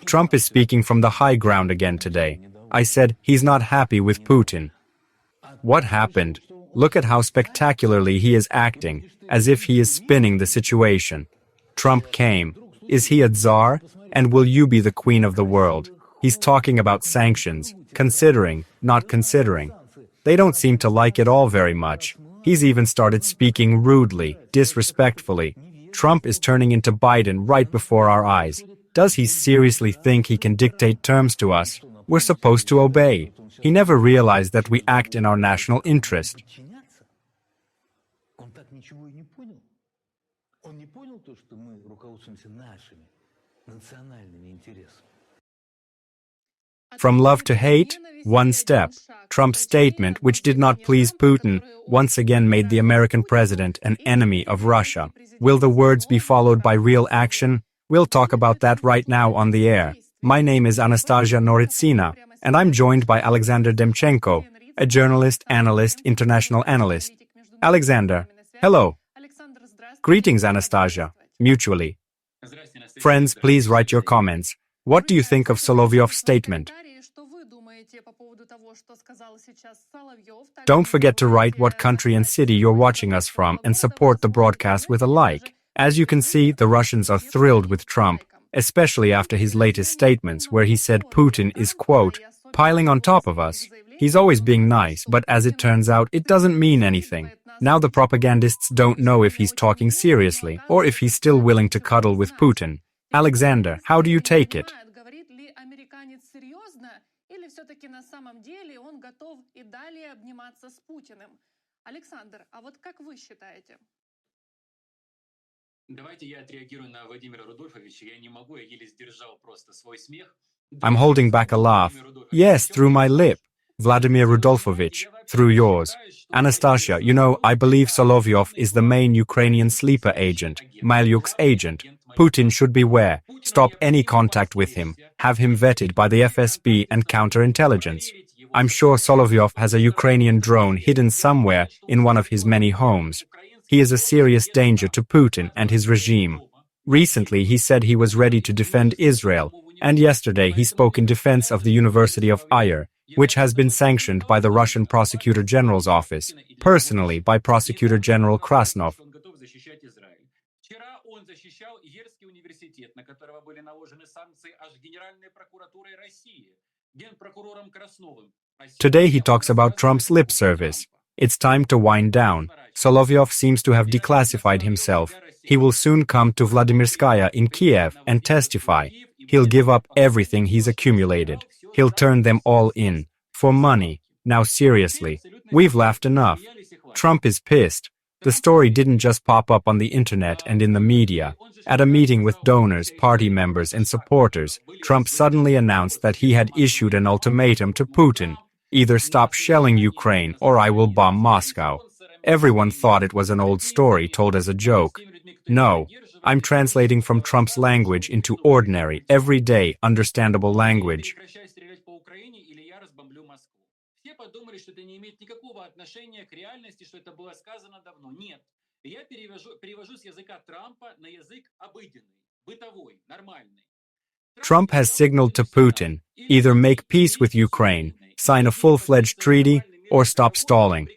Trump is speaking from the high ground again today. I said he's not happy with Putin. What happened? Look at how spectacularly he is acting, as if he is spinning the situation. Trump came. Is he a czar? And will you be the queen of the world? He's talking about sanctions, considering, not considering. They don't seem to like it all very much. He's even started speaking rudely, disrespectfully. Trump is turning into Biden right before our eyes. Does he seriously think he can dictate terms to us? We're supposed to obey. He never realized that we act in our national interest. From love to hate, one step. Trump's statement, which did not please Putin, once again made the American president an enemy of Russia. Will the words be followed by real action? We'll talk about that right now on the air. My name is Anastasia Norytsyna, and I'm joined by Alexander Demchenko, a journalist, analyst, international analyst. Alexander, hello. Greetings, Anastasia, mutually. Friends, please write your comments. What do you think of Solovyov's statement? Don't forget to write what country and city you're watching us from and support the broadcast with a like. As you can see, the Russians are thrilled with Trump, especially after his latest statements where he said Putin is, quote, piling on top of us. He's always being nice, but as it turns out, it doesn't mean anything. Now the propagandists don't know if he's talking seriously or if he's still willing to cuddle with Putin. Alexander, how do you take it? I'm holding back a laugh. Yes, through my lip. Vladimir Rudolfovich, through yours. Anastasia, you know, I believe Solovyov is the main Ukrainian sleeper agent, Malyuk's agent. Putin should beware. Stop any contact with him. Have him vetted by the FSB and counterintelligence. I'm sure Solovyov has a Ukrainian drone hidden somewhere in one of his many homes. He is a serious danger to Putin and his regime. Recently, he said he was ready to defend Israel, and yesterday he spoke in defense of the University of Ayer, which has been sanctioned by the Russian Prosecutor General's office, personally by Prosecutor General Krasnov. Today he talks about Trump's lip service. It's time to wind down. Solovyov seems to have declassified himself. He will soon come to Vladimirskaya in Kyiv and testify. He'll give up everything he's accumulated. He'll turn them all in. For money. Now seriously. We've laughed enough. Trump is pissed. The story didn't just pop up on the internet and in the media. At a meeting with donors, party members, and supporters, Trump suddenly announced that he had issued an ultimatum to Putin. Either stop shelling Ukraine or I will bomb Moscow. Everyone thought it was an old story told as a joke. No, I'm translating from Trump's language into ordinary, everyday, understandable language. Trump has signaled to Putin, either make peace with Ukraine, sign a full-fledged treaty, or stop stalling.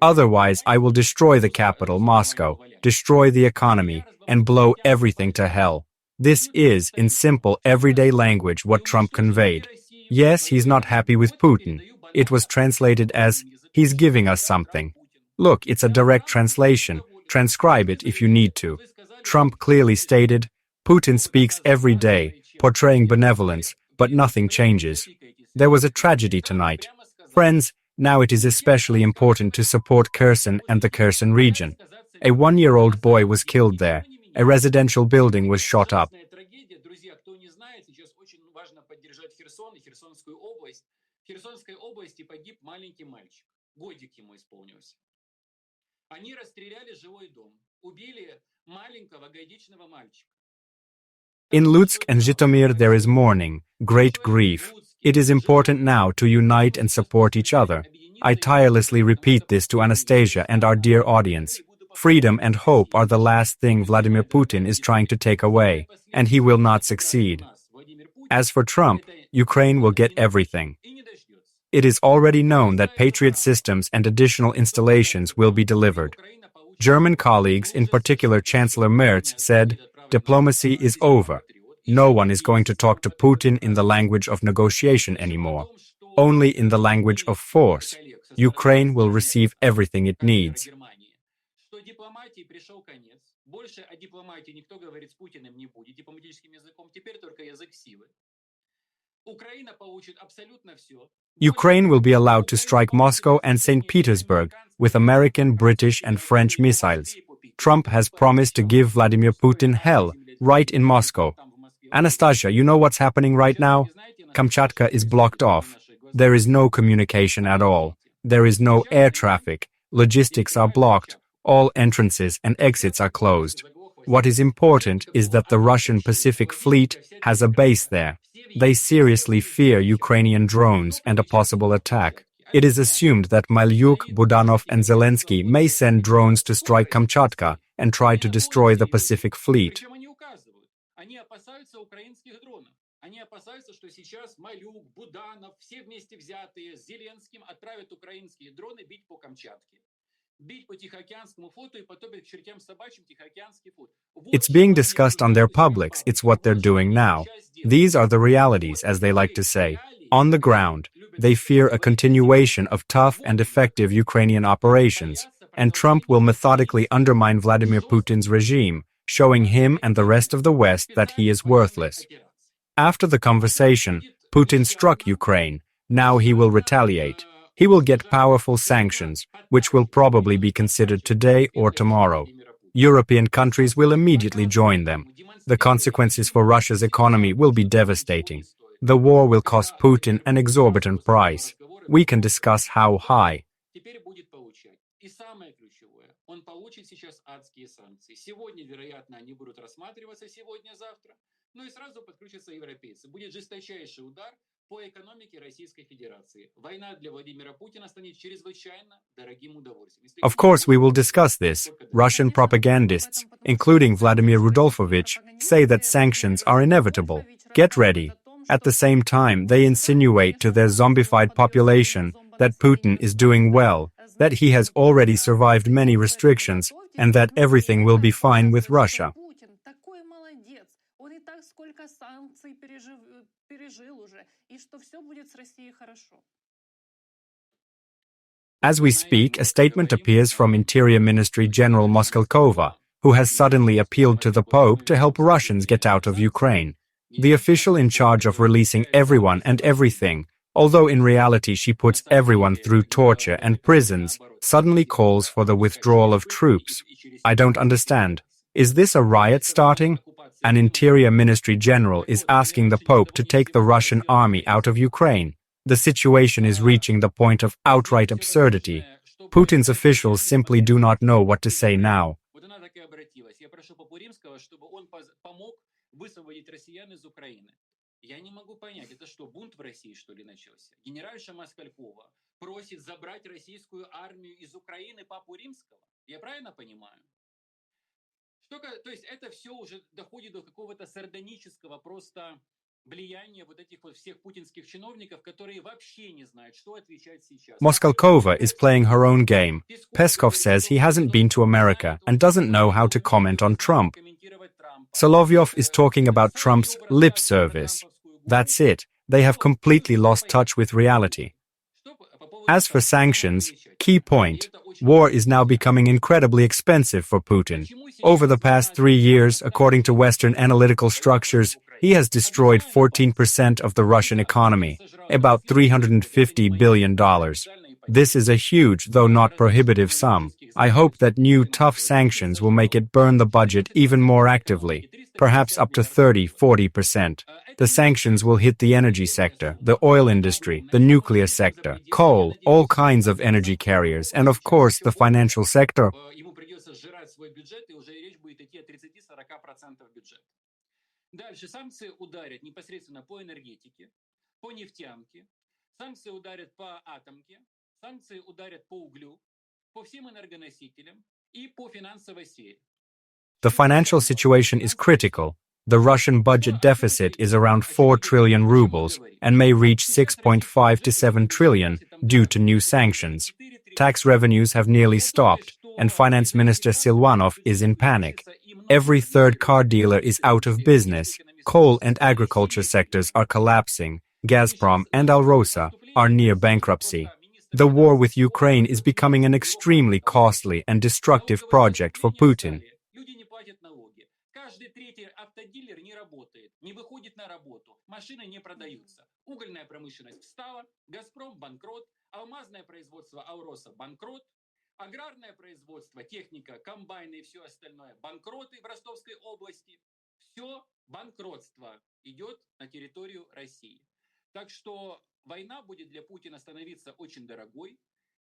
Otherwise, I will destroy the capital, Moscow, destroy the economy, and blow everything to hell. This is, in simple, everyday language, what Trump conveyed. Yes, he's not happy with Putin. It was translated as, he's giving us something. Look, it's a direct translation. Transcribe it if you need to. Trump clearly stated, Putin speaks every day, portraying benevolence, but nothing changes. There was a tragedy tonight. Friends, now it is especially important to support Kherson and the Kherson region. A 1-year-old boy was killed there. A residential building was shot up. In Lutsk and Zhytomyr there is mourning, great grief. It is important now to unite and support each other. I tirelessly repeat this to Anastasia and our dear audience. Freedom and hope are the last thing Vladimir Putin is trying to take away, and he will not succeed. As for Trump, Ukraine will get everything. It is already known that Patriot systems and additional installations will be delivered. German colleagues, in particular Chancellor Merz, said, "Diplomacy is over. No one is going to talk to Putin in the language of negotiation anymore. Only in the language of force. Ukraine will receive everything it needs." Ukraine will be allowed to strike Moscow and St. Petersburg with American, British, and French missiles. Trump has promised to give Vladimir Putin hell right in Moscow. Anastasia, you know what's happening right now? Kamchatka is blocked off. There is no communication at all. There is no air traffic. Logistics are blocked. All entrances and exits are closed. What is important is that the Russian Pacific Fleet has a base there. They seriously fear Ukrainian drones and a possible attack. It is assumed that Malyuk, Budanov, and Zelensky may send drones to strike Kamchatka and try to destroy the Pacific Fleet. Они опасаются, что сейчас Малюк, Буданов, все вместе взятые с Зеленским отправят украинские дроны бить по Камчатке. Бить по Тихоокеанскому флоту и потопить к чертям собачьим Тихоокеанский флот. It's being discussed on their publics. It's what they're doing now. These are the realities, as they like to say. On the ground, they fear a continuation of tough and effective Ukrainian operations, and Trump will methodically undermine Vladimir Putin's regime, showing him and the rest of the West that he is worthless. After the conversation, Putin struck Ukraine. Now he will retaliate. He will get powerful sanctions, which will probably be considered today or tomorrow. European countries will immediately join them. The consequences for Russia's economy will be devastating. The war will cost Putin an exorbitant price. We can discuss how high. Он получит сейчас адские санкции. Сегодня, вероятно, они будут рассматриваться сегодня-завтра, но и сразу подключатся европейцы. Будет жесточайший удар по экономике Российской Федерации. Война для Владимира Путина станет чрезвычайно дорогим удовольствием. Of course, we will discuss this. Russian propagandists, including Vladimir Rudolfovich, say that sanctions are inevitable. Get ready. At the same time, they insinuate to their zombified population that Putin is doing well, that he has already survived many restrictions, and that everything will be fine with Russia. As we speak, a statement appears from Interior Ministry General Moskalkova, who has suddenly appealed to the Pope to help Russians get out of Ukraine. The official in charge of releasing everyone and everything, although in reality she puts everyone through torture and prisons, suddenly calls for the withdrawal of troops. I don't understand. Is this a riot starting? An Interior Ministry General is asking the Pope to take the Russian army out of Ukraine. The situation is reaching the point of outright absurdity. Putin's officials simply do not know what to say now. Я не могу понять, это что, бунт в России, что ли, начался? Генеральша Москалькова просит забрать российскую армию из Украины Папу Римского? Я правильно понимаю? То есть это все уже доходит до какого-то сардонического просто влияния вот этих вот всех путинских чиновников, которые вообще не знают, что отвечать сейчас. Moskalkova is playing her own game. Peskov says he hasn't been to America and doesn't know how to comment on Trump. Solovyov is talking about Trump's lip service. That's it. They have completely lost touch with reality. As for sanctions, key point, war is now becoming incredibly expensive for Putin. Over the past 3 years, according to Western analytical structures, he has destroyed 14% of the Russian economy, about $350 billion. This is a huge, though not prohibitive sum. I hope that new tough sanctions will make it burn the budget even more actively, perhaps up to 30–40%. The sanctions will hit the energy sector, the oil industry, the nuclear sector, coal, all kinds of energy carriers, and of course the financial sector. Дальше санкции ударят непосредственно по энергетике, по нефтянке, санкции ударят по атомке, санкции ударят по углю, по всем энергоносителям и по финансовой сфере. The financial situation is critical. The Russian budget deficit is around 4 trillion rubles and may reach 6.5 to 7 trillion due to new sanctions. Tax revenues have nearly stopped, and Finance Minister Silvanov is in panic. Every third car dealer is out of business. Coal and agriculture sectors are collapsing. Gazprom and Alrosa are near bankruptcy. The war with Ukraine is becoming an extremely costly and destructive project for Putin. Каждый третий автодилер не работает, не выходит на работу, машины не продаются. Угольная промышленность встала, Газпром банкрот, алмазное производство Алроса банкрот, аграрное производство, техника, комбайны и все остальное банкроты в Ростовской области. Все банкротство идет на территорию России. Так что война будет для Путина становиться очень дорогой.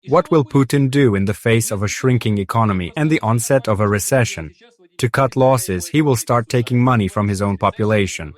What will Putin do in the face of a shrinking economy and the onset of a recession? To cut losses, he will start taking money from his own population.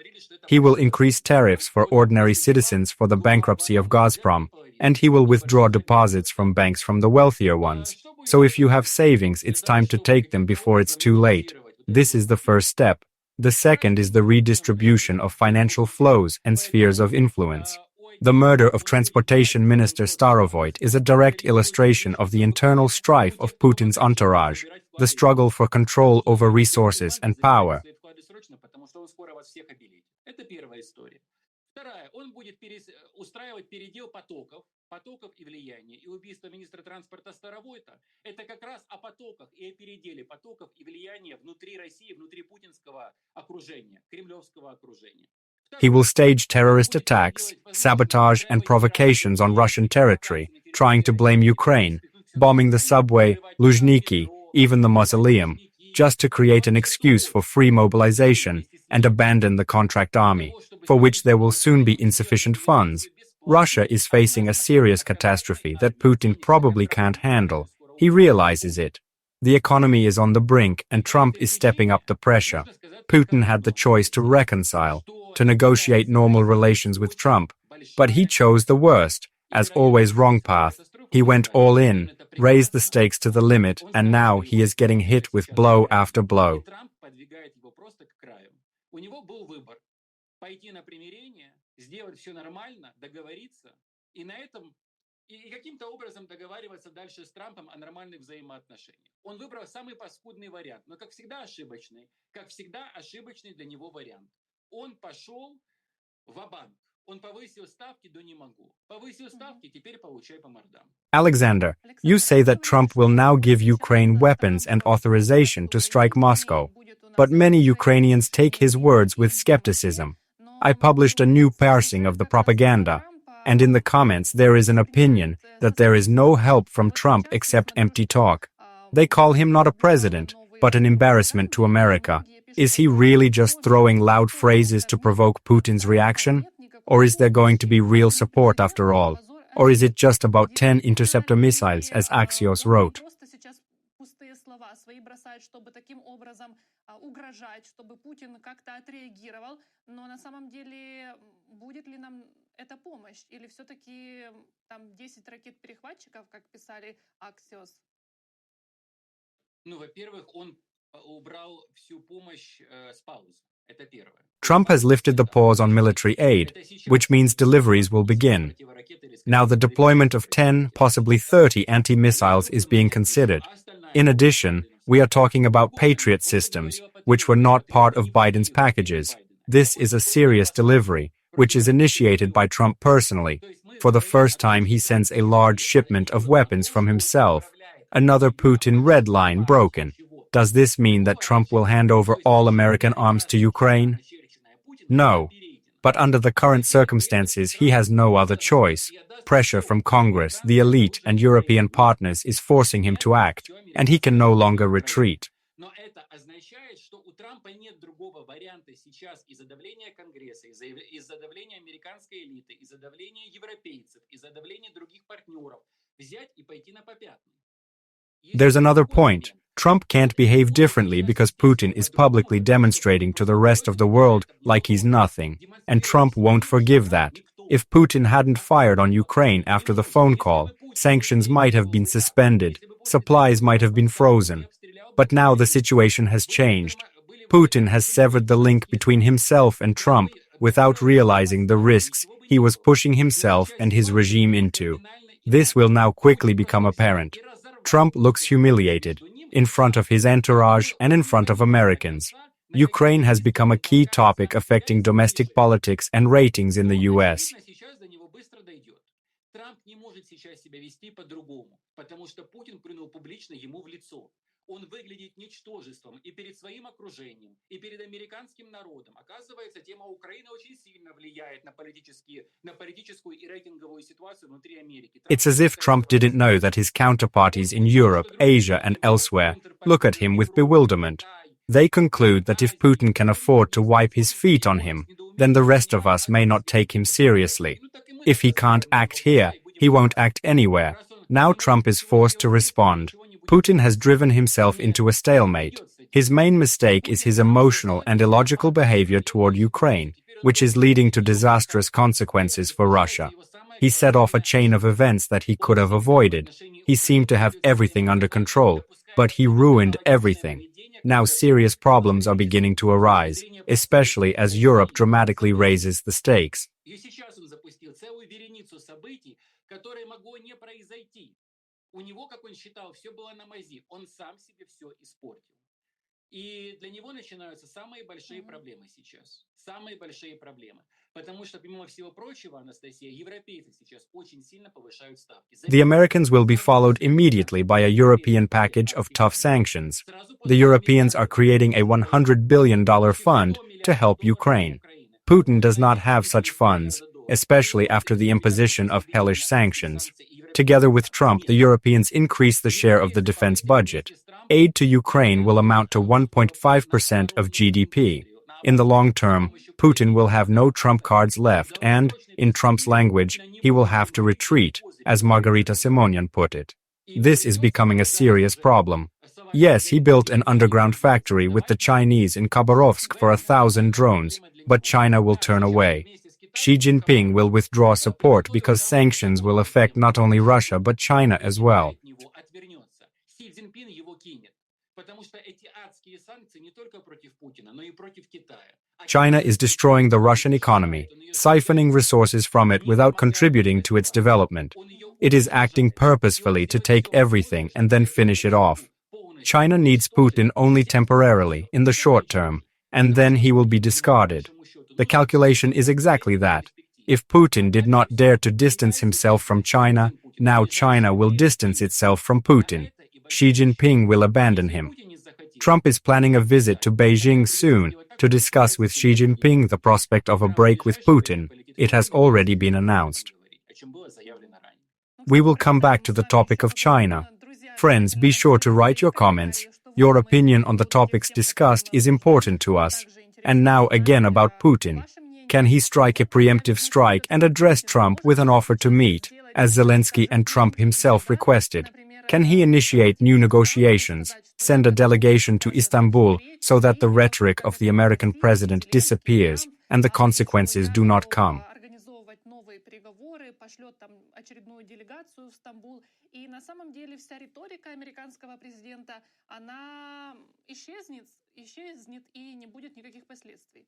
He will increase tariffs for ordinary citizens for the bankruptcy of Gazprom, and he will withdraw deposits from banks from the wealthier ones. So if you have savings, it's time to take them before it's too late. This is the first step. The second is the redistribution of financial flows and spheres of influence. The murder of Transportation Minister Starovoyt is a direct illustration of the internal strife of Putin's entourage, the struggle for control over resources and power. Вторая, он будет устраивать передел потоков и влияния. И убийство министра транспорта Старовойта – это как раз о потоках и о переделе потоков и влияния внутри России, внутри путинского окружения, кремлевского окружения. He will stage terrorist attacks, sabotage and provocations on Russian territory, trying to blame Ukraine, bombing the subway, Luzhniki, even the mausoleum, just to create an excuse for free mobilization and abandon the contract army, for which there will soon be insufficient funds. Russia is facing a serious catastrophe that Putin probably can't handle. He realizes it. The economy is on the brink and Trump is stepping up the pressure. Putin had the choice to reconcile, to negotiate normal relations with Trump, but he chose the worst, as always wrong path. He went all in, raised the stakes to the limit, and now he is getting hit with blow after blow. И каким-то образом договариваться дальше с Трампом о нормальных взаимоотношениях. Он выбрал самый паскудный вариант, но как всегда ошибочный для него вариант. Он пошел ва-банк. Он повысил ставки до не могу. Повысил ставки, теперь получай по мордам. Alexander, you say that Trump will now give Ukraine weapons and authorization to strike Moscow, but many Ukrainians take his words with skepticism. I published a new parsing of the propaganda, and in the comments there is an opinion that there is no help from Trump except empty talk. They call him not a president, but an embarrassment to America. Is he really just throwing loud phrases to provoke Putin's reaction? Or is there going to be real support after all? Or is it just about 10 interceptor missiles, as Axios wrote? Это помощь? Или все-таки там 10 ракет-перехватчиков, как писали Axios? Ну, во-первых, он убрал всю помощь с паузы. Это первое. Trump has lifted the pause on military aid, which means deliveries will begin. Now the deployment of 10, possibly 30 anti-missiles is being considered. In addition, we are talking about Patriot systems, which were not part of Biden's packages. This is a serious delivery, which is initiated by Trump personally. For the first time, he sends a large shipment of weapons from himself. Another Putin red line broken. Does this mean that Trump will hand over all American arms to Ukraine? No. But under the current circumstances, he has no other choice. Pressure from Congress, the elite, and European partners is forcing him to act, and he can no longer retreat. Трампа нет другого варианта сейчас из-за давления Конгресса, из-за давления американской элиты, из-за давления европейцев, из-за давления других партнеров взять и пойти на попятный. There's another point. Trump can't behave differently because Putin is publicly demonstrating to the rest of the world like he's nothing, and Trump won't forgive that. If Putin hadn't fired on Ukraine after the phone call, sanctions might have been suspended, supplies might have been frozen. But now the situation has changed. Putin has severed the link between himself and Trump without realizing the risks he was pushing himself and his regime into. This will now quickly become apparent. Trump looks humiliated in front of his entourage and in front of Americans. Ukraine has become a key topic affecting domestic politics and ratings in the US. Трамп не может сейчас себя вести по-другому, потому что Путин плюнул публично ему в лицо. Он выглядит ничтожеством и перед своим окружением, и перед американским народом. Оказывается, тема Украины очень сильно влияет на политическую и рейтинговую ситуацию внутри Америки. It's as if Trump didn't know that his counterparties in Europe, Asia, and elsewhere look at him with bewilderment. They conclude that if Putin can afford to wipe his feet on him, then the rest of us may not take him seriously. If he can't act here, he won't act anywhere. Now Trump is forced to respond. Putin has driven himself into a stalemate. His main mistake is his emotional and illogical behavior toward Ukraine, which is leading to disastrous consequences for Russia. He set off a chain of events that he could have avoided. He seemed to have everything under control, but he ruined everything. Now serious problems are beginning to arise, especially as Europe dramatically raises the stakes. У него, как он считал, все было на мази. Он сам себе все испортил. И для него начинаются самые большие проблемы сейчас. Самые большие проблемы. Потому что, помимо всего прочего, Анастасия, европейцы сейчас очень сильно повышают ставки. The Americans will be followed immediately by a European package of tough sanctions. The Europeans are creating a $100 billion fund to help Ukraine. Putin does not have such funds, especially after the imposition of hellish sanctions. Together with Trump, the Europeans increase the share of the defense budget. Aid to Ukraine will amount to 1.5% of GDP. In the long term, Putin will have no trump cards left and, in Trump's language, he will have to retreat, as Margarita Simonian put it. This is becoming a serious problem. Yes, he built an underground factory with the Chinese in Khabarovsk for 1,000 drones, but China will turn away. Xi Jinping will withdraw support because sanctions will affect not only Russia but China as well. China is destroying the Russian economy, siphoning resources from it without contributing to its development. It is acting purposefully to take everything and then finish it off. China needs Putin only temporarily, in the short term, and then he will be discarded. The calculation is exactly that. If Putin did not dare to distance himself from China, now China will distance itself from Putin. Xi Jinping will abandon him. Trump is planning a visit to Beijing soon to discuss with Xi Jinping the prospect of a break with Putin. It has already been announced. We will come back to the topic of China. Friends, be sure to write your comments. Your opinion on the topics discussed is important to us. And now again about Putin. Can he strike a preemptive strike and address Trump with an offer to meet, as Zelensky and Trump himself requested? Can he initiate new negotiations, send a delegation to Istanbul so that the rhetoric of the American president disappears and the consequences do not come? Пошлет там очередную делегацию в Стамбул. И на самом деле вся риторика американского президента, она исчезнет и не будет никаких последствий.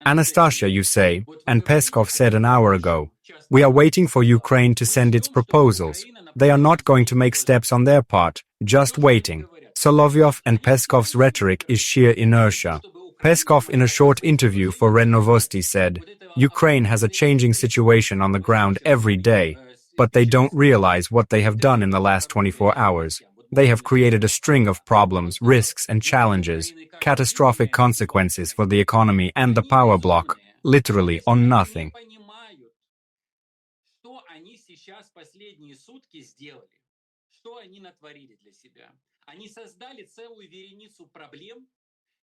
Anastasia, you say, and Peskov said an hour ago, we are waiting for Ukraine to send its proposals. They are not going to make steps on their part, just waiting. Solovyov and Peskov's rhetoric is sheer inertia. Peskov, in a short interview for REN Novosti, said, Ukraine has a changing situation on the ground every day, but they don't realize what they have done in the last 24 hours. They have created a string of problems, risks, and challenges, catastrophic consequences for the economy and the power bloc, literally on nothing.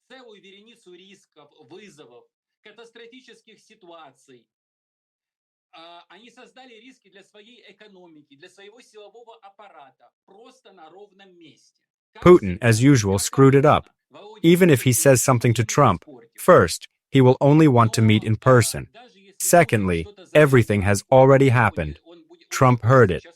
Целую вереницу рисков, вызовов, катастрофических ситуаций. Они создали риски для своей экономики, для своего силового аппарата, просто на ровном месте. Putin, as usual, screwed it up. Even if he says something to Trump, first, he will only want to meet in person. Secondly, everything has already happened. Trump heard it.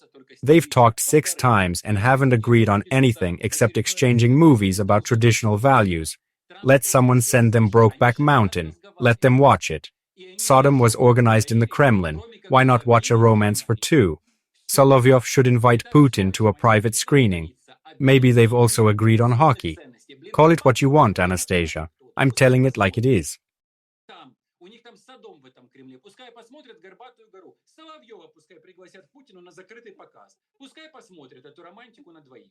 They've talked 6 times and haven't agreed on anything except exchanging movies about traditional values. Let someone send them Brokeback Mountain. Let them watch it. Sodom was organized in the Kremlin. Why not watch a romance for two? Solovyov should invite Putin to a private screening. Maybe they've also agreed on hockey. Call it what you want, Anastasia. I'm telling it like it is. У них там Содом в этом Кремле. Пускай посмотрят Горбатую гору. Соловьева пускай пригласят Путину на закрытый показ. Пускай посмотрят эту романтику на двоих.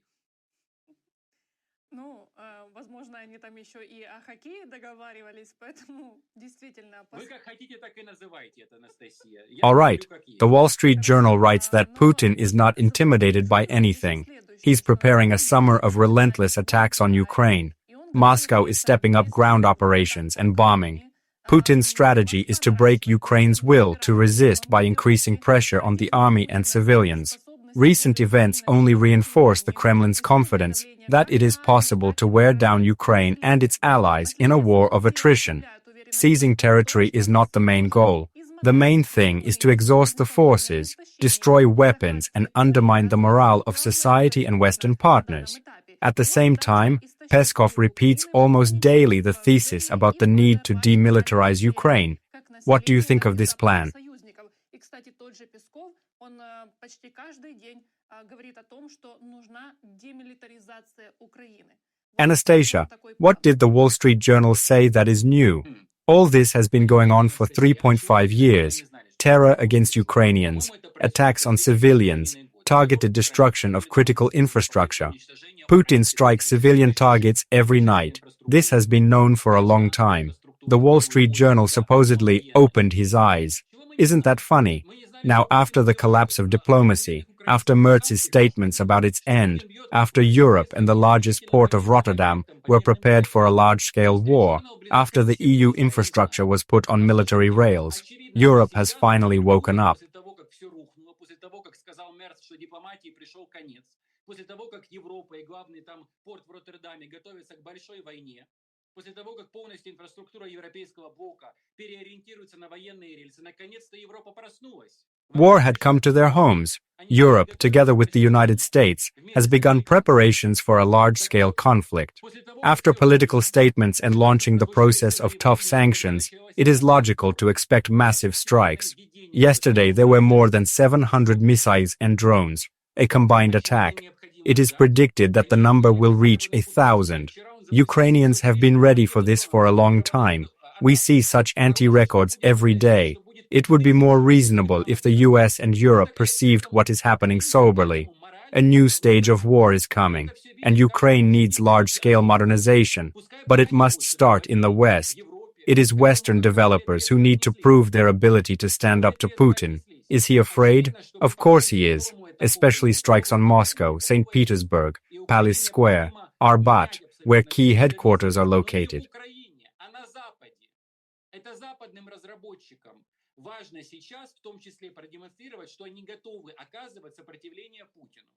Ну, возможно, они там еще и о хоккее договаривались, поэтому действительно... Вы как хотите, так и называйте это, Анастасия. All right. The Wall Street Journal writes that Putin is not intimidated by anything. He's preparing a summer of relentless attacks on Ukraine. Moscow is stepping up ground operations and bombing. Putin's strategy is to break Ukraine's will to resist by increasing pressure on the army and civilians. Recent events only reinforce the Kremlin's confidence that it is possible to wear down Ukraine and its allies in a war of attrition. Seizing territory is not the main goal. The main thing is to exhaust the forces, destroy weapons, and undermine the morale of society and Western partners. At the same time, Peskov repeats almost daily the thesis about the need to demilitarize Ukraine. What do you think of this plan? Anastasia, what did the Wall Street Journal say that is new? All this has been going on for 3.5 years. Terror against Ukrainians, attacks on civilians, targeted destruction of critical infrastructure. Putin strikes civilian targets every night. This has been known for a long time. The Wall Street Journal supposedly opened his eyes. Isn't that funny? Now, after the collapse of diplomacy, after Mertz's statements about its end, after Europe and the largest port of Rotterdam were prepared for a large-scale war, after the EU infrastructure was put on military rails, Europe has finally woken up. После того, как Европа и главный там порт в Роттердаме готовятся к большой войне, после того, как полностью инфраструктура европейского блока переориентируется на военные рельсы, наконец-то Европа проснулась. War had come to their homes. Europe, together with the United States, has begun preparations for a large-scale conflict. After political statements and launching the process of tough sanctions, it is logical to expect massive strikes. Yesterday, there were more than 700 missiles and drones, a combined attack. It is predicted that the number will reach 1,000. Ukrainians have been ready for this for a long time. We see such anti-records every day. It would be more reasonable if the US and Europe perceived what is happening soberly. A new stage of war is coming, and Ukraine needs large-scale modernization, but it must start in the West. It is Western developers who need to prove their ability to stand up to Putin. Is he afraid? Of course he is. Especially strikes on Moscow, St. Petersburg, Palace Square, Arbat, where key headquarters are located. Важно сейчас в том числе продемонстрировать, что они готовы оказывать сопротивление Путину.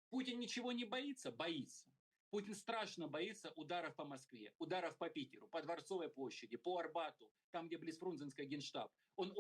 Путин ничего не боится? Боится. Путин страшно боится ударов по Москве, ударов по Питеру, по Дворцовой площади, по Арбату, там, где близфрунзенский генштаб.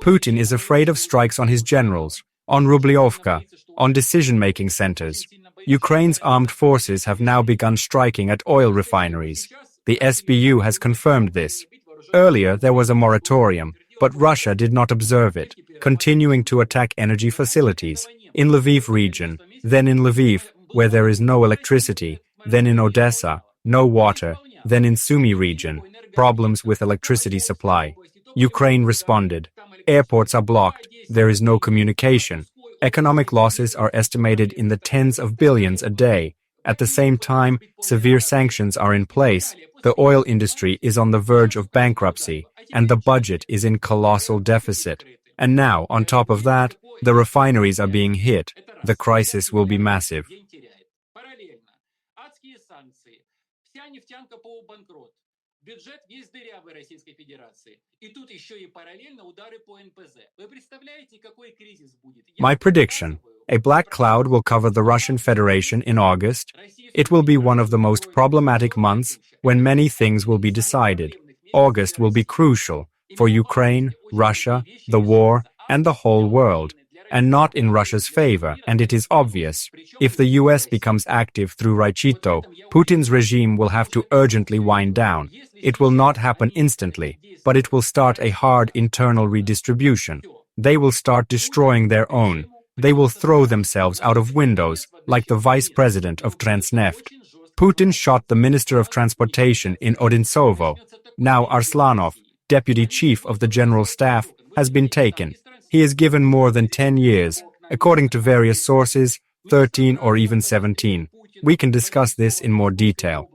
Putin is afraid of strikes on his generals, on Rubliovka, on decision-making centers. Ukraine's armed forces have now begun striking at oil refineries. The SBU has confirmed this. Earlier, there was a moratorium, but Russia did not observe it, continuing to attack energy facilities in Lviv region, then in Lviv, where there is no electricity, then in Odessa, no water, then in Sumy region, problems with electricity supply. Ukraine responded. Airports are blocked. There is no communication. Economic losses are estimated in the tens of billions a day. At the same time, severe sanctions are in place. The oil industry is on the verge of bankruptcy, and the budget is in colossal deficit. And now, on top of that, the refineries are being hit. The crisis will be massive. Бюджет весь дырявый Российской Федерации. И тут еще и параллельно удары по НПЗ. Вы представляете, какой кризис будет? My prediction: a black cloud will cover the Russian Federation in August. It will be one of the most problematic months when many things will be decided. August will be crucial for Ukraine, Russia, the war, and the whole world. and not in Russia's favor, and it is obvious. If the US becomes active through Raichito, Putin's regime will have to urgently wind down. It will not happen instantly, but it will start a hard internal redistribution. They will start destroying their own. They will throw themselves out of windows, like the vice president of Transneft. Putin shot the Minister of Transportation in Odintsovo. Now Arslanov, deputy chief of the General Staff, has been taken. He is given more than 10 years, according to various sources, 13 or even 17. We can discuss this in more detail.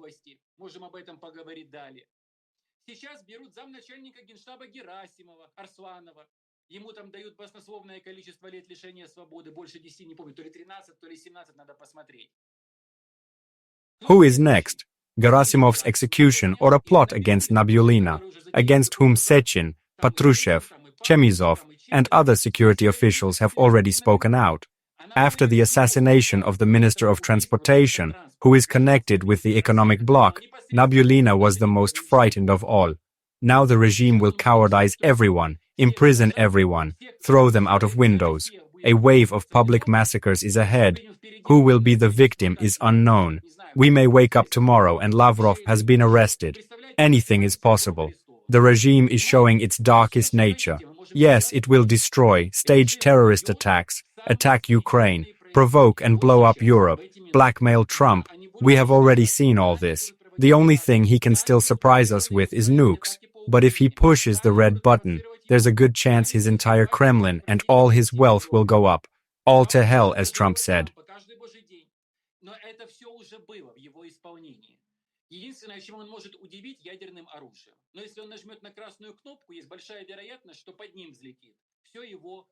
Ему там дают баснословное количество лет лишения свободы, больше 10, не помню, то ли 13, то ли 17, надо посмотреть. Who is next? Gerasimov's execution or a plot against Nabiullina, against whom Sechin, Patrushev, Chemizov, and other security officials have already spoken out. After the assassination of the Minister of Transportation, who is connected with the economic bloc, Nabiullina was the most frightened of all. Now the regime will cowardize everyone, imprison everyone, throw them out of windows. A wave of public massacres is ahead. Who will be the victim is unknown. We may wake up tomorrow and Lavrov has been arrested. Anything is possible. The regime is showing its darkest nature. Yes, it will destroy, stage terrorist attacks, attack Ukraine, provoke and blow up Europe, blackmail Trump. We have already seen all this. The only thing he can still surprise us with is nukes. But if he pushes the red button, there's a good chance his entire Kremlin and all his wealth will go up. All to hell, as Trump said. Единственное, чем он может удивить, ядерным оружием. Но если он нажмет на красную кнопку, есть большая вероятность, что под ним взлетит все его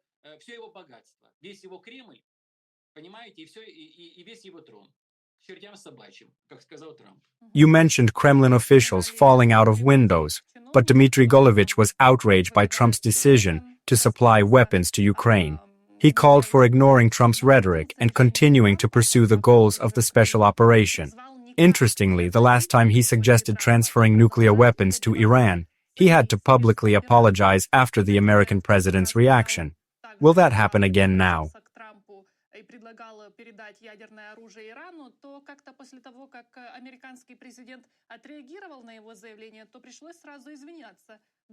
богатство, весь его Кремль, понимаете, и весь его трон. Чертям собачьим, как сказал Трамп. You mentioned Kremlin officials falling out of windows, but Dmitry Golovich was outraged by Trump's decision to supply weapons to Ukraine. He called for ignoring Trump's rhetoric and continuing to pursue the goals of the special operation. Interestingly, the last time he suggested transferring nuclear weapons to Iran, he had to publicly apologize after the American president's reaction. Will that happen again now?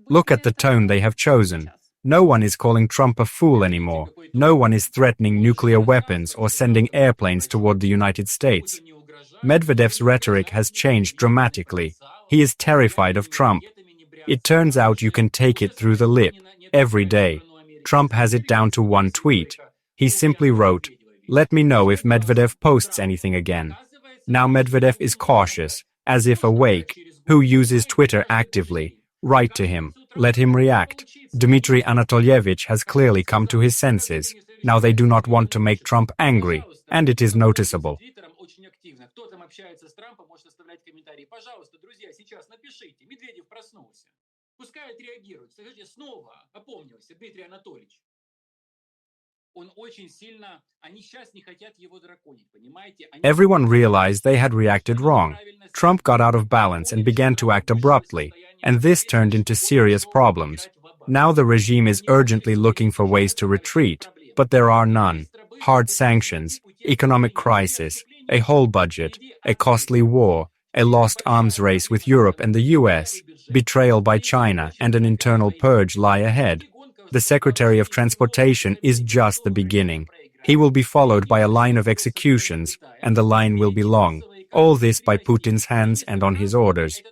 Look at the tone they have chosen. No one is calling Trump a fool anymore. No one is threatening nuclear weapons or sending airplanes toward the United States. Medvedev's rhetoric has changed dramatically. He is terrified of Trump. It turns out you can take it through the lip, every day. Trump has it down to one tweet. He simply wrote, "Let me know if Medvedev posts anything again." Now Medvedev is cautious, as if awake, who uses Twitter actively. Write to him. Let him react. Dmitry Anatolyevich has clearly come to his senses. Now they do not want to make Trump angry, and it is noticeable. Кто там общается с Трампом, может оставлять комментарии. Пожалуйста, друзья, сейчас напишите. Медведев проснулся. Пускай отреагирует. Скажите, снова опомнился Дмитрий Анатольевич. Он очень сильно... Они сейчас не хотят его драконить, понимаете? Everyone realized they had reacted wrong. Trump got out of balance and began to act abruptly, and this turned into serious problems. Now the regime is urgently looking for ways to retreat, but there are none. Hard sanctions, economic crisis, a whole budget, a costly war, a lost arms race with Europe and the US, betrayal by China, and an internal purge lie ahead. The Secretary of Transportation is just the beginning. He will be followed by a line of executions, and the line will be long. All this by Putin's hands and on his orders.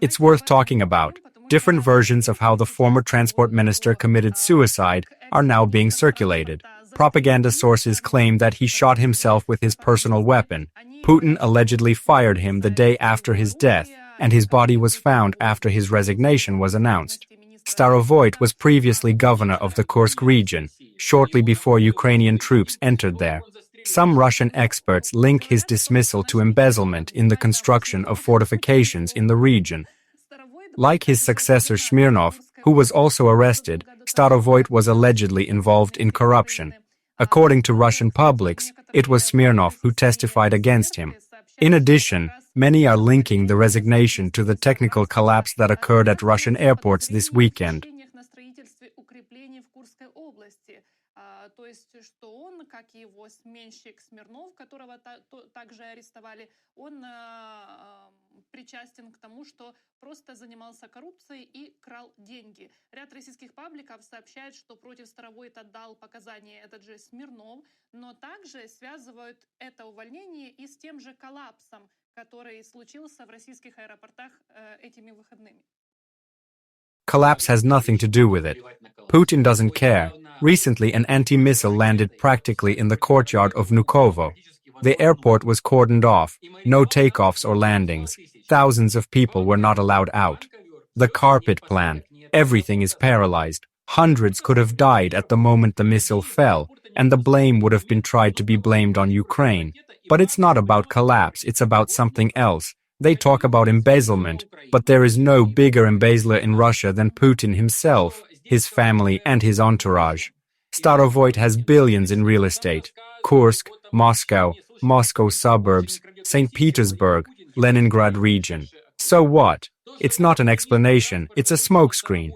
It's worth talking about. Different versions of how the former transport minister committed suicide are now being circulated. Propaganda sources claim that he shot himself with his personal weapon. Putin allegedly fired him the day after his death, and his body was found after his resignation was announced. Starovoyt was previously governor of the Kursk region, shortly before Ukrainian troops entered there. Some Russian experts link his dismissal to embezzlement in the construction of fortifications in the region. Like his successor Smirnov, who was also arrested, Starovoyt was allegedly involved in corruption. According to Russian publics, it was Smirnov who testified against him. In addition, many are linking the resignation to the technical collapse that occurred at Russian airports this weekend. на строительстве укреплений в Курской области. То есть, что он, как и его сменщик Смирнов, которого также арестовали, он причастен к тому, что просто занимался коррупцией и крал деньги. Ряд российских пабликов сообщает, что против Старовойта дал показания этот же Смирнов, но также связывают это увольнение и с тем же коллапсом, который случился в российских аэропортах этими выходными. Collapse has nothing to do with it. Putin doesn't care. Recently, an anti-missile landed practically in the courtyard of Vnukovo. The airport was cordoned off, no takeoffs or landings. Thousands of people were not allowed out. The carpet plan, everything is paralyzed. Hundreds could have died at the moment the missile fell, and the blame would have been tried to be blamed on Ukraine. But it's not about collapse, it's about something else. They talk about embezzlement, but there is no bigger embezzler in Russia than Putin himself, his family, and his entourage. Starovoyt has billions in real estate. Kursk, Moscow, Moscow suburbs, St. Petersburg, Leningrad region. So what? It's not an explanation, it's a smokescreen.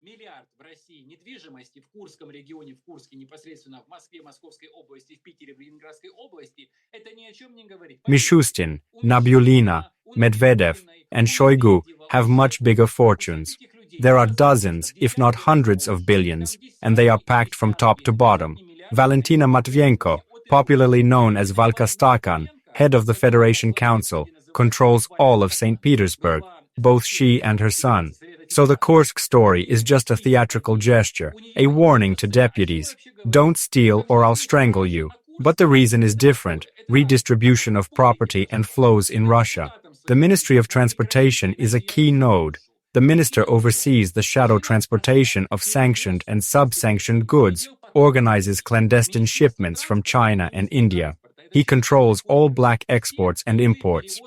Миллиард в России недвижимости в Курском регионе, в Курске, непосредственно в Москве, Московской области, в Питере, в Ленинградской области, это ни о чем не говорит. Mishustin, Nabiullina, Medvedev, and Shoigu have much bigger fortunes. There are dozens, if not hundreds of billions, and they are packed from top to bottom. Valentina Matvienko, popularly known as Valka Stakan, head of the Federation Council, controls all of St. Petersburg, both she and her son. So the Kursk story is just a theatrical gesture, a warning to deputies. Don't steal or I'll strangle you. But the reason is different, redistribution of property and flows in Russia. The Ministry of Transportation is a key node. The minister oversees the shadow transportation of sanctioned and sub-sanctioned goods, organizes clandestine shipments from China and India. He controls all black exports and imports.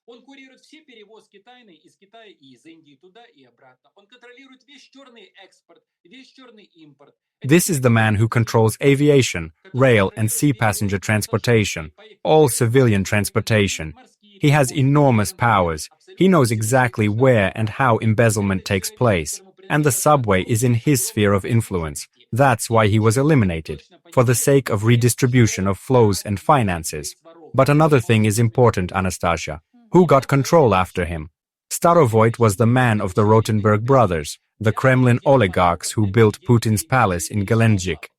Он курирует все перевозки тайные из Китая и из Индии туда и обратно. Он контролирует весь черный экспорт, весь черный импорт. This is the man who controls aviation, rail and sea passenger transportation, all civilian transportation. He has enormous powers. He knows exactly where and how embezzlement takes place. And the subway is in his sphere of influence. That's why he was eliminated, for the sake of redistribution of flows and finances. But another thing is important, Anastasia. Who got control after him? Starovoyt was the man of the Rotenberg brothers, the Kremlin oligarchs who built Putin's palace in Gelendzhik.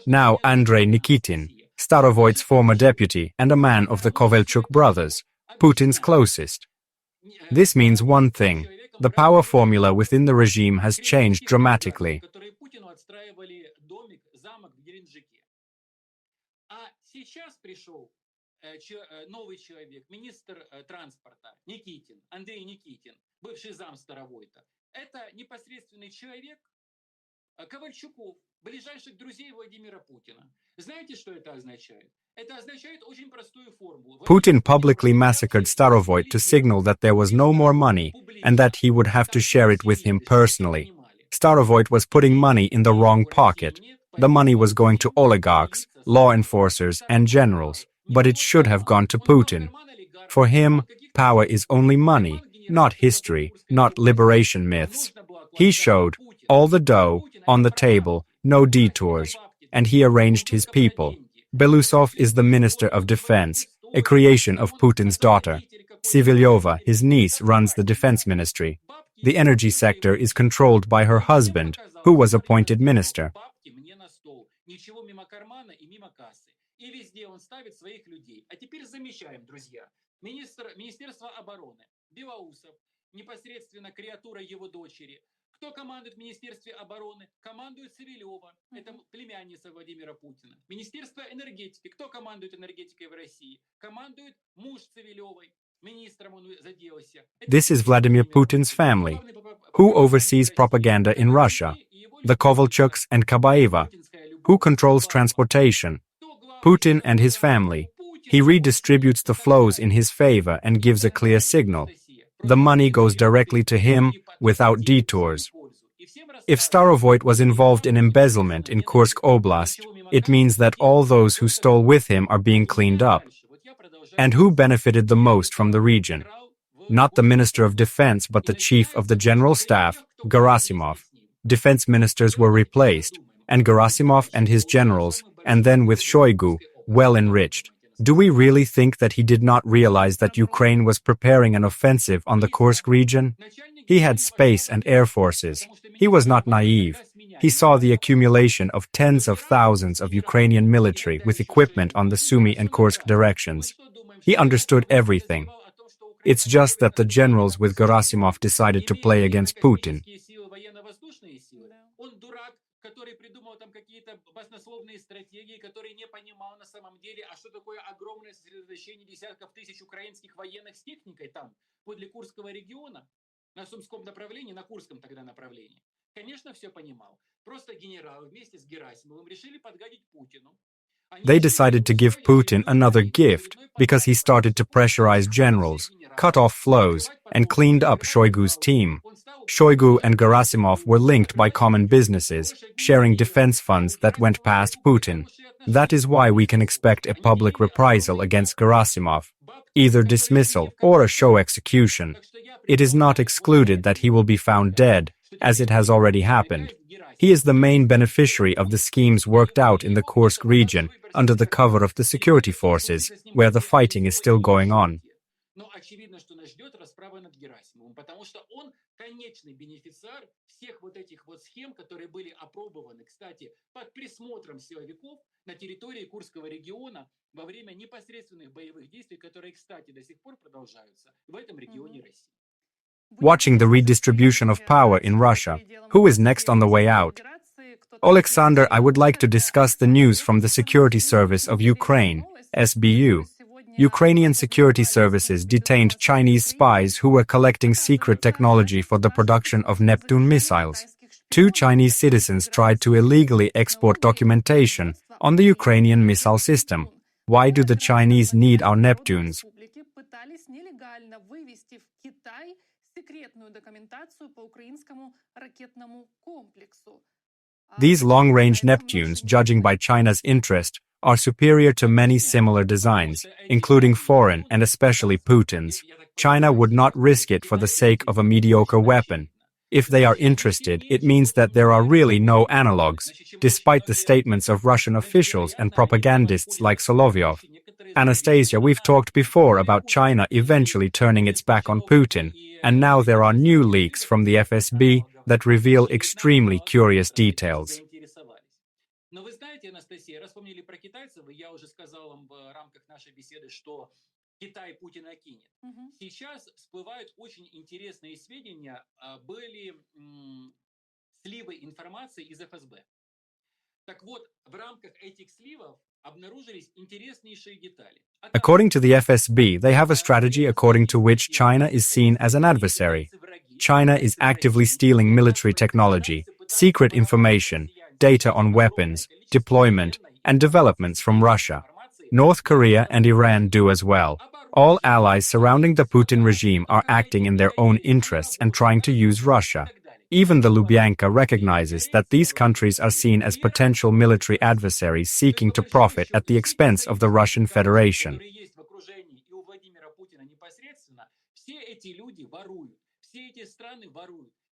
Now Andrei Nikitin, Starovoyt's former deputy and a man of the Kovalchuk brothers, Putin's closest. This means one thing. The power formula within the regime has changed dramatically. Новый человек, министр транспорта, Никитин, Андрей Никитин, бывший зам Старовойта. Это непосредственный человек Ковальчуков, ближайших друзей Владимира Путина. Знаете, что это означает? Это означает очень простую формулу. Putin publicly massacred Starovoyt to signal that there was no more money and that he would have to share it with him personally. Starovoyt was putting money in the wrong pocket. The money was going to oligarchs, law enforcers, and generals. But it should have gone to Putin. For him, power is only money, not history, not liberation myths. He showed all the dough on the table, no detours, and he arranged his people. Belousov is the Minister of Defense, a creation of Putin's daughter. Solovyova, his niece, runs the defense ministry. The energy sector is controlled by her husband, who was appointed minister. И везде он ставит своих людей. А теперь замечаем, друзья. Министерство обороны, Белоусов, непосредственно креатура его дочери. Кто командует в Министерстве обороны? Командует Савельева, это племянница Владимира Путина. Министерство энергетики. Кто командует энергетикой в России? Командует муж Савельевой. Министром он заделался. This is Vladimir Putin's family. Who oversees propaganda in Russia? The Kovalchuks and Kabaeva. Who controls transportation? Putin and his family. He redistributes the flows in his favor and gives a clear signal. The money goes directly to him without detours. If Starovoyt was involved in embezzlement in Kursk Oblast, it means that all those who stole with him are being cleaned up. And who benefited the most from the region? Not the Minister of Defense, but the Chief of the General Staff, Gerasimov. Defense ministers were replaced, and Gerasimov and his generals, and then with Shoigu, well enriched. Do we really think that he did not realize that Ukraine was preparing an offensive on the Kursk region? He had space and air forces. He was not naive. He saw the accumulation of tens of thousands of Ukrainian military with equipment on the Sumy and Kursk directions. He understood everything. It's just that the generals with Gerasimov decided to play against Putin. Который придумал там какие-то баснословные стратегии, который не понимал на самом деле, а что такое огромное сосредоточение десятков тысяч украинских военных с техникой там, подле Курского региона, на Сумском направлении, на Курском тогда направлении. Конечно, все понимал. Просто генералы вместе с Герасимовым решили подгадить Путину. They decided to give Putin another gift because he started to pressurize generals, cut off flows, and cleaned up Shoigu's team. Shoigu and Gerasimov were linked by common businesses, sharing defense funds that went past Putin. That is why we can expect a public reprisal against Gerasimov, either dismissal or a show execution. It is not excluded that he will be found dead, as it has already happened. He is the main beneficiary of the schemes worked out in the Kursk region under the cover of the security forces, where the fighting is still going on. Но очевидно, что нас ждет расправа над Герасимовым, потому что он конечный бенефициар всех вот этих вот схем, которые были опробованы, кстати, под присмотром силовиков на территории Курского региона во время непосредственных боевых действий, которые, кстати, до сих пор продолжаются в этом регионе России. Watching the redistribution of power in Russia, who is next on the way out? Alexander, I would like to discuss the news from the Security Service of Ukraine, SBU. Ukrainian security services detained Chinese spies who were collecting secret technology for the production of Neptune missiles. 2 Chinese citizens tried to illegally export documentation on the Ukrainian missile system. Why do the Chinese need our Neptunes? These long-range Neptunes, judging by China's interest, are superior to many similar designs, including foreign and especially Putin's. China would not risk it for the sake of a mediocre weapon. If they are interested, it means that there are really no analogues, despite the statements of Russian officials and propagandists like Solovyov. Anastasia, we've talked before about China eventually turning its back on Putin, and now there are new leaks from the FSB that reveal extremely curious details. Но вы знаете, Анастасия, раз вспомнили про китайцев, я уже сказал вам в рамках нашей беседы, что Китай Путина кинет. Сейчас всплывают очень интересные сведения, были сливы информации из ФСБ. Так вот, в рамках этих сливов обнаружились интереснейшие детали. According to the FSB, they have a strategy according to which China is seen as an adversary. China is actively stealing military technology, secret information, data on weapons, deployment, and developments from Russia. North Korea and Iran do as well. All allies surrounding the Putin regime are acting in their own interests and trying to use Russia. Even the Lubyanka recognizes that these countries are seen as potential military adversaries seeking to profit at the expense of the Russian Federation.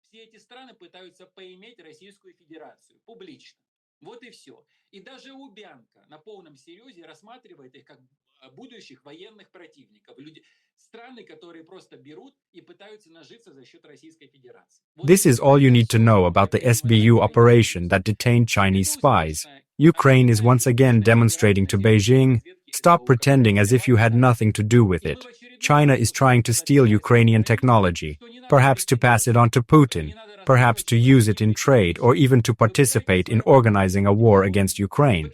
Все эти страны пытаются поиметь Российскую Федерацию публично. Вот и все. И даже Лубянка на полном серьезе рассматривает их как будущих военных противников. Страны, которые просто берут и пытаются нажиться за счет Российской Федерации. This is all you need to know about the SBU operation that detained Chinese spies. Ukraine is once again demonstrating to Beijing, stop pretending as if you had nothing to do with it. China is trying to steal Ukrainian technology, perhaps to pass it on to Putin, perhaps to use it in trade or even to participate in organizing a war against Ukraine.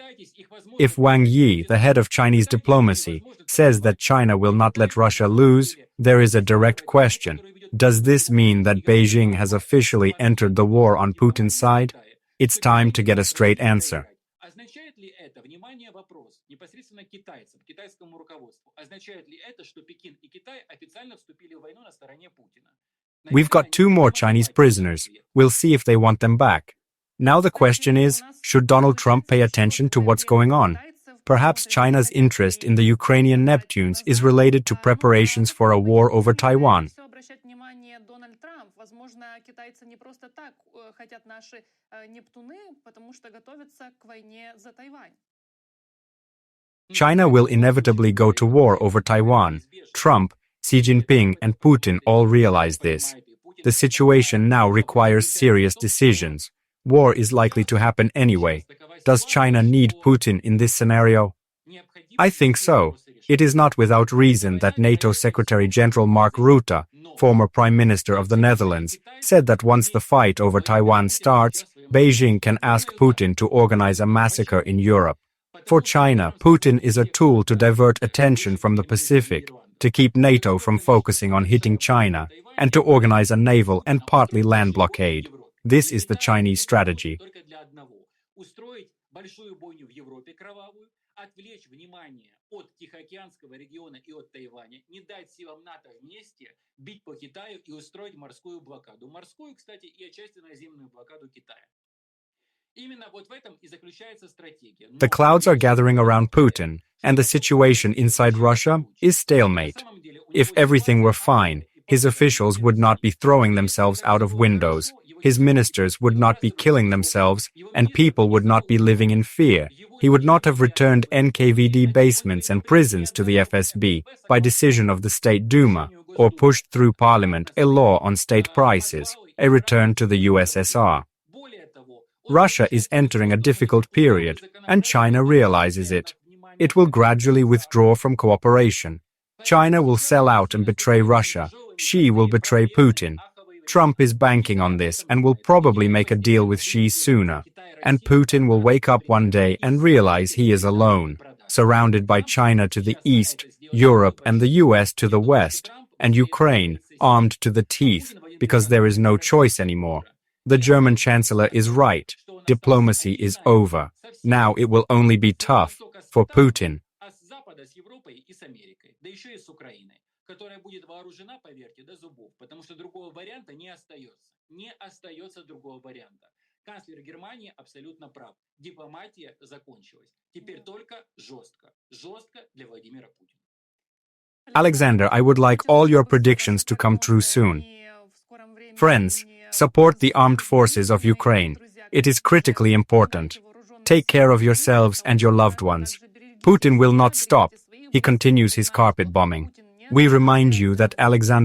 If Wang Yi, the head of Chinese diplomacy, says that China will not let Russia lose, there is a direct question. Does this mean that Beijing has officially entered the war on Putin's side? It's time to get a straight answer. Означает ли это, внимание, вопрос, непосредственно китайцам, китайскому руководству, означает ли это, что Пекин и Китай официально вступили в войну на стороне Путина? We've got 2 more Chinese prisoners. We'll see if they want them back. Now the question is, should Donald Trump pay attention to what's going on? Perhaps China's interest in the Ukrainian Neptunes is related to preparations for a war over Taiwan. Возможно, китайцы не просто так хотят наши Нептуны, потому что готовятся к войне за Тайвань. China will inevitably go to war over Taiwan. Trump, Xi Jinping, and Putin all realize this. The situation now requires serious decisions. War is likely to happen anyway. Does China need Putin in this scenario? I think so. It is not without reason that NATO Secretary-General Mark Rutte, former Prime Minister of the Netherlands, said that once the fight over Taiwan starts, Beijing can ask Putin to organize a massacre in Europe. For China, Putin is a tool to divert attention from the Pacific, to keep NATO from focusing on hitting China, and to organize a naval and partly land blockade. This is the Chinese strategy. Отвлечь внимание от Тихоокеанского региона и от Тайваня, не дать силам НАТО вместе бить по Китаю и устроить морскую блокаду. Морскую, кстати, и отчасти наземную блокаду Китая. Именно вот в этом и заключается стратегия. The clouds are gathering around Putin, and the situation inside Russia is stalemate. If everything were fine, his officials would not be throwing themselves out of windows, his ministers would not be killing themselves, and people would not be living in fear. He would not have returned NKVD basements and prisons to the FSB by decision of the State Duma, or pushed through Parliament a law on state prices, a return to the USSR. Russia is entering a difficult period, and China realizes it. It will gradually withdraw from cooperation. China will sell out and betray Russia. Xi will betray Putin. Trump is banking on this and will probably make a deal with Xi sooner. And Putin will wake up one day and realize he is alone, surrounded by China to the east, Europe and the US to the west, and Ukraine armed to the teeth because there is no choice anymore. The German Chancellor is right. Diplomacy is over. Now it will only be tough for Putin. Которая будет вооружена, поверьте, до зубов, потому что другого варианта не остается. Не остается другого варианта. Канцлер Германии абсолютно прав. Дипломатия закончилась. Теперь только жестко. Жестко для Владимира Путина. Alexander, I would like all your predictions to come true soon. Friends, support the armed forces of Ukraine. It is critically important. Take care of yourselves and your loved ones. Putin will not stop. He continues his carpet bombing. We remind you that Alexander